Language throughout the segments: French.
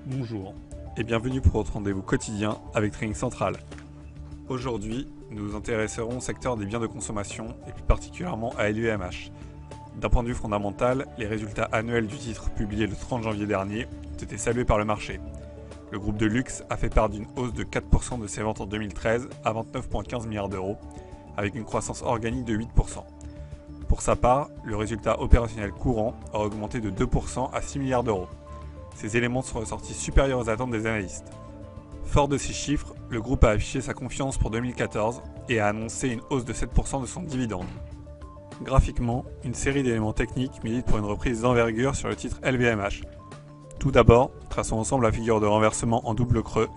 Bonjour et bienvenue pour votre rendez-vous quotidien avec Trading Central. Aujourd'hui, nous nous intéresserons au secteur des biens de consommation et plus particulièrement à LVMH. D'un point de vue fondamental, les résultats annuels du titre publiés le 30 janvier dernier ont été salués par le marché. Le groupe de luxe a fait part d'une hausse de 4% de ses ventes en 2013 à 29,15 milliards d'euros, avec une croissance organique de 8%. Pour sa part, le résultat opérationnel courant a augmenté de 2% à 6 milliards d'euros. Ces éléments sont ressortis supérieurs aux attentes des analystes. Fort de ces chiffres, le groupe a affiché sa confiance pour 2014 et a annoncé une hausse de 7% de son dividende. Graphiquement, une série d'éléments techniques militent pour une reprise d'envergure sur le titre LVMH. Tout d'abord, traçons ensemble la figure de renversement en double creux,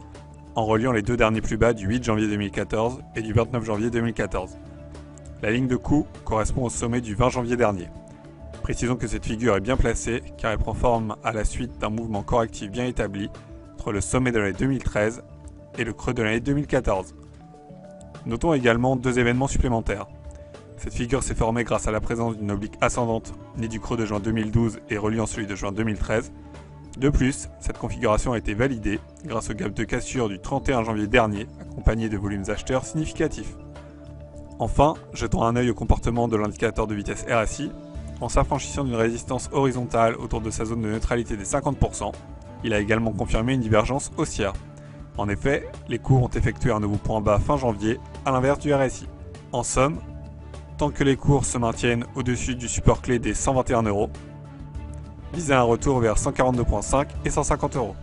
en reliant les deux derniers plus bas du 8 janvier 2014 et du 29 janvier 2014. La ligne de coup correspond au sommet du 20 janvier dernier. Précisons que cette figure est bien placée car elle prend forme à la suite d'un mouvement correctif bien établi entre le sommet de l'année 2013 et le creux de l'année 2014. Notons également deux événements supplémentaires. Cette figure s'est formée grâce à la présence d'une oblique ascendante née du creux de juin 2012 et reliant celui de juin 2013. De plus, cette configuration a été validée grâce au gap de cassure du 31 janvier dernier, accompagné de volumes acheteurs significatifs. Enfin, jetons un œil au comportement de l'indicateur de vitesse RSI. En s'affranchissant d'une résistance horizontale autour de sa zone de neutralité des 50%, il a également confirmé une divergence haussière. En effet, les cours ont effectué un nouveau point bas fin janvier, à l'inverse du RSI. En somme, tant que les cours se maintiennent au-dessus du support clé des 121 €, visez un retour vers 142,5 et 150 €.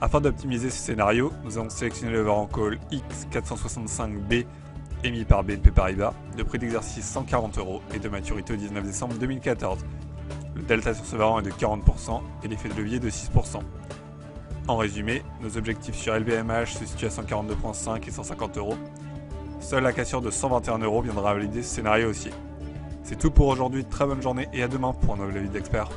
Afin d'optimiser ce scénario, nous avons sélectionné le warrant call X465B émis par BNP Paribas, de prix d'exercice 140 € et de maturité au 19 décembre 2014. Le delta sur ce warrant est de 40% et l'effet de levier de 6%. En résumé, nos objectifs sur LVMH se situent à 142,5 et 150 €. Seule la cassure de 121 € viendra valider ce scénario haussier. C'est tout pour aujourd'hui, très bonne journée et à demain pour un nouvel avis d'expert.